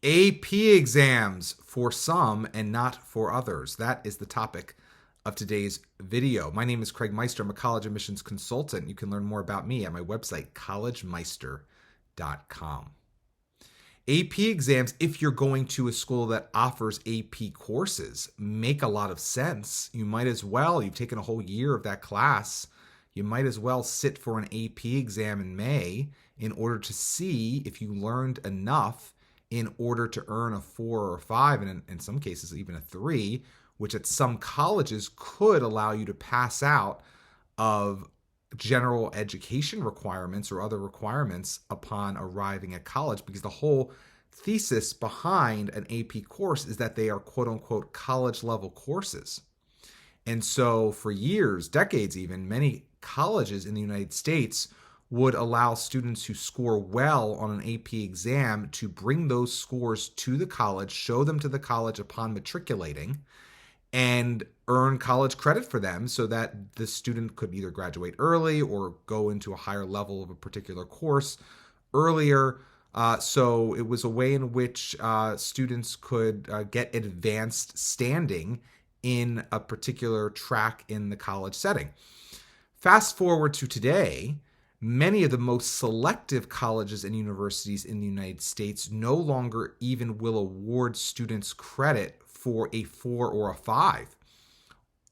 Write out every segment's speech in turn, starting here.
AP exams for some and not for others. That is the topic of today's video. My name is Craig Meister. I'm a college admissions consultant. You can learn more about me at my website, collegemeister.com. AP exams, if you're going to a school that offers AP courses, make a lot of sense. You might as well, you've taken a whole year of that class, you might as well sit for an AP exam in May in order to see if you learned enough in order to earn a 4 or a 5, and in some cases even a 3, which at some colleges could allow you to pass out of general education requirements or other requirements upon arriving at college, because the whole thesis behind an AP course is that they are quote unquote college level courses. And so for years, decades even, many colleges in the United States would allow students who score well on an AP exam to bring those scores to the college, show them to the college upon matriculating, and earn college credit for them so that the student could either graduate early or go into a higher level of a particular course earlier. So it was a way in which students could get advanced standing in a particular track in the college setting. Fast forward to today, many of the most selective colleges and universities in the United States no longer even will award students credit for a 4 or a 5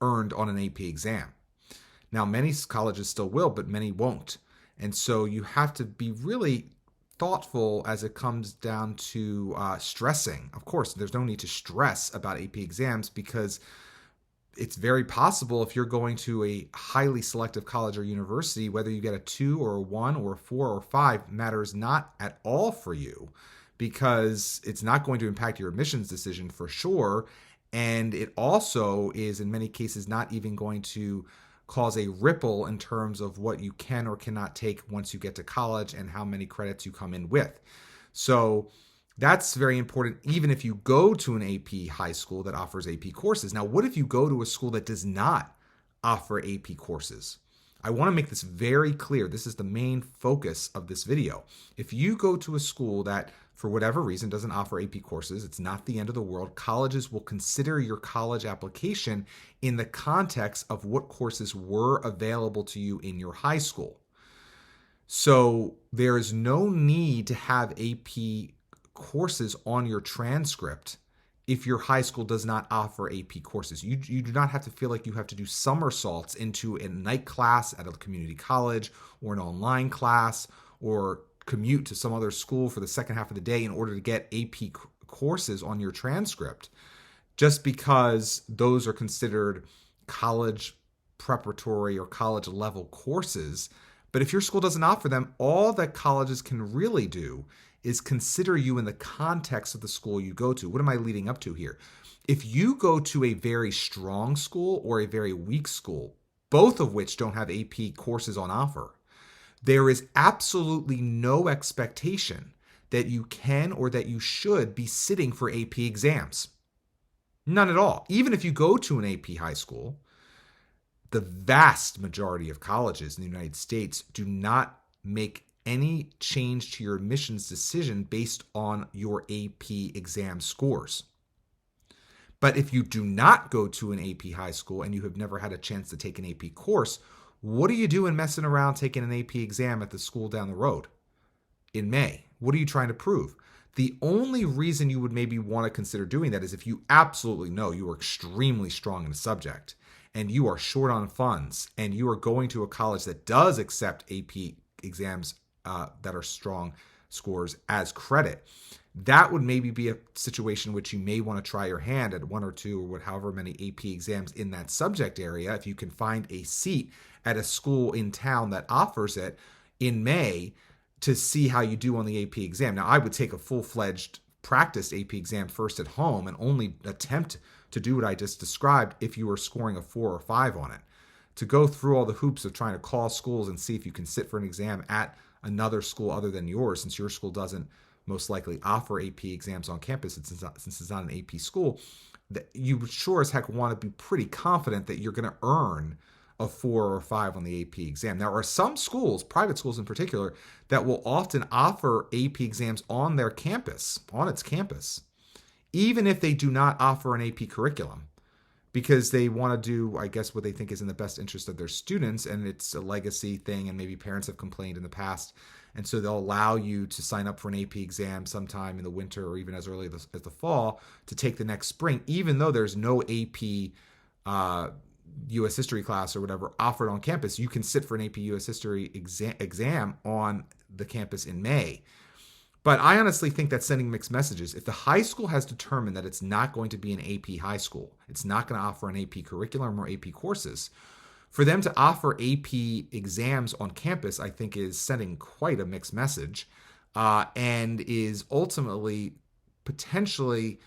earned on an AP exam. Now, many colleges still will, but many won't. And so you have to be really thoughtful as it comes down to stressing. Of course, there's no need to stress about AP exams because it's very possible if you're going to a highly selective college or university, whether you get a 2 or a 1 or a 4 or 5 matters not at all for you, because it's not going to impact your admissions decision for sure. And it also is in many cases not even going to cause a ripple in terms of what you can or cannot take once you get to college and how many credits you come in with. So that's very important, even if you go to an AP high school that offers AP courses. Now, what if you go to a school that does not offer AP courses? I want to make this very clear. This is the main focus of this video. If you go to a school that, for whatever reason, doesn't offer AP courses, it's not the end of the world. Colleges will consider your college application in the context of what courses were available to you in your high school. So there is no need to have AP courses on your transcript if your high school does not offer AP courses. You do not have to feel like you have to do somersaults into a night class at a community college or an online class or commute to some other school for the second half of the day in order to get AP courses on your transcript, just because those are considered college preparatory or college level courses. But if your school doesn't offer them, all that colleges can really do is consider you in the context of the school you go to. What am I leading up to here? If you go to a very strong school or a very weak school, both of which don't have AP courses on offer, there is absolutely no expectation that you can or that you should be sitting for AP exams. None at all. Even if you go to an AP high school, the vast majority of colleges in the United States do not make any change to your admissions decision based on your AP exam scores. But if you do not go to an AP high school and you have never had a chance to take an AP course, what are you doing messing around taking an AP exam at the school down the road in May? What are you trying to prove? The only reason you would maybe want to consider doing that is if you absolutely know you are extremely strong in a subject and you are short on funds and you are going to a college that does accept AP exams that are strong scores as credit. That would maybe be a situation in which you may want to try your hand at 1 or 2 or however many AP exams in that subject area. If you can find a seat at a school in town that offers it in May to see how you do on the AP exam. Now, I would take a full-fledged practice AP exam first at home and only attempt to do what I just described if you were scoring a 4 or 5 on it. To go through all the hoops of trying to call schools and see if you can sit for an exam at another school other than yours, since your school doesn't most likely offer AP exams on campus since it's not an AP school, that you sure as heck want to be pretty confident that you're going to earn a 4 or 5 on the AP exam. There are some schools, private schools in particular, that will often offer AP exams on their campus, on its campus, even if they do not offer an AP curriculum, because they want to do, I guess, what they think is in the best interest of their students, and it's a legacy thing, and maybe parents have complained in the past, and so they'll allow you to sign up for an AP exam sometime in the winter or even as early as the fall to take the next spring, even though there's no AP U.S. history class or whatever offered on campus. You can sit for an AP U.S. history exam on the campus in May. But I honestly think that's sending mixed messages. If the high school has determined that it's not going to be an AP high school, it's not going to offer an AP curriculum or AP courses, for them to offer AP exams on campus, I think is sending quite a mixed message, and is ultimately potentially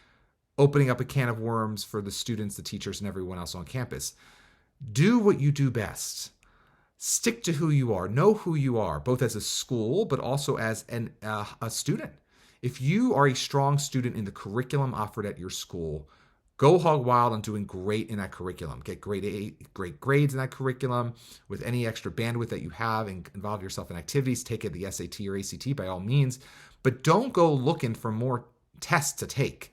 opening up a can of worms for the students, the teachers, and everyone else on campus. Do what you do best. Stick to who you are. Know who you are, both as a school, but also as a student. If you are a strong student in the curriculum offered at your school, go hog wild on doing great in that curriculum. Get great grades in that curriculum with any extra bandwidth that you have, and involve yourself in activities. Take it the SAT or ACT by all means, but don't go looking for more tests to take.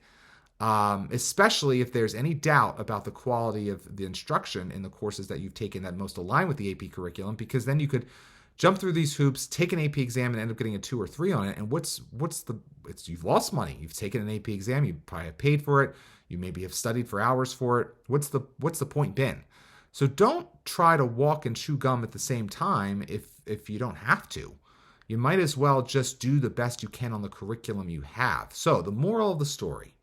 Especially if there's any doubt about the quality of the instruction in the courses that you've taken that most align with the AP curriculum, because then you could jump through these hoops, take an AP exam, and end up getting a 2 or 3 on it. And you've lost money. You've taken an AP exam, you probably have paid for it, you maybe have studied for hours for it. What's the point been? So don't try to walk and chew gum at the same time if you don't have to. You might as well just do the best you can on the curriculum you have. So the moral of the story: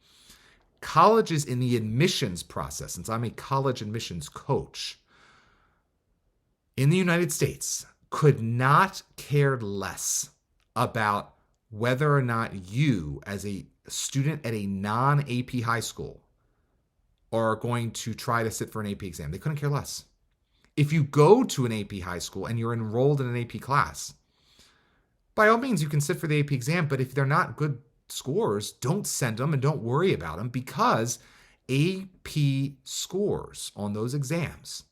colleges in the admissions process, since I'm a college admissions coach, in the United States could not care less about whether or not you, as a student at a non-AP high school, are going to try to sit for an AP exam. They couldn't care less. If you go to an AP high school and you're enrolled in an AP class, by all means, you can sit for the AP exam, but if they're not good scores, don't send them and don't worry about them, because AP scores on those exams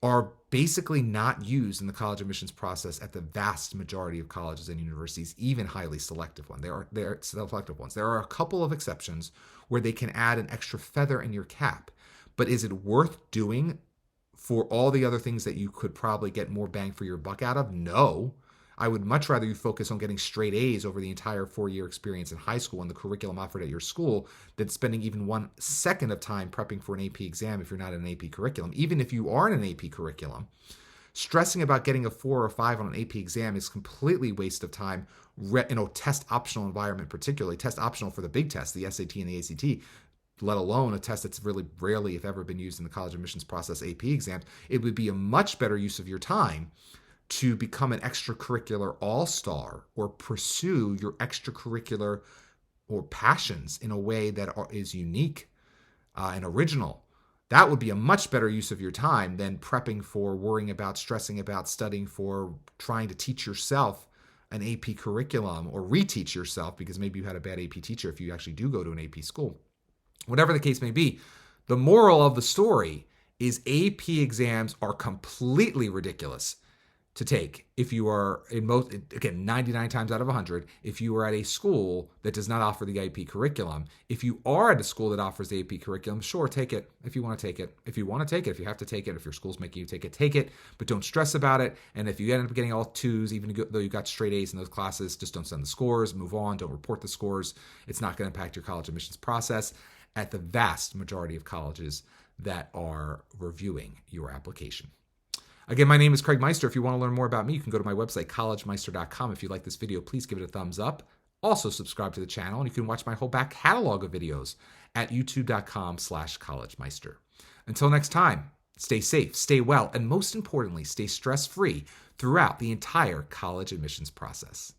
are basically not used in the college admissions process at the vast majority of colleges and universities, even highly selective ones. There are selective ones. There are a couple of exceptions where they can add an extra feather in your cap, but is it worth doing for all the other things that you could probably get more bang for your buck out of? No. I would much rather you focus on getting straight A's over the entire 4-year experience in high school and the curriculum offered at your school than spending even 1 second of time prepping for an AP exam if you're not in an AP curriculum. Even if you are in an AP curriculum, stressing about getting a 4 or 5 on an AP exam is completely waste of time in a test optional environment, particularly test optional for the big test, the SAT and the ACT, let alone a test that's really rarely, if ever, been used in the college admissions process, AP exams. It would be a much better use of your time to become an extracurricular all-star or pursue your extracurricular or passions in a way that is unique and original. That would be a much better use of your time than prepping for, worrying about, stressing about, studying for, trying to teach yourself an AP curriculum or reteach yourself because maybe you had a bad AP teacher if you actually do go to an AP school. Whatever the case may be, the moral of the story is AP exams are completely ridiculous to take if you are, in most, again, 99 times out of 100, if you are at a school that does not offer the AP curriculum. If you are at a school that offers the AP curriculum, sure, take it if you want to take it. If you want to take it, if you have to take it, if your school's making you take it, but don't stress about it. And if you end up getting all 2s, even though you got straight A's in those classes, just don't send the scores, move on, don't report the scores. It's not going to impact your college admissions process at the vast majority of colleges that are reviewing your application. Again, my name is Craig Meister. If you want to learn more about me, you can go to my website, collegemeister.com. If you like this video, please give it a thumbs up. Also, subscribe to the channel, and you can watch my whole back catalog of videos at youtube.com/collegemeister. Until next time, stay safe, stay well, and most importantly, stay stress-free throughout the entire college admissions process.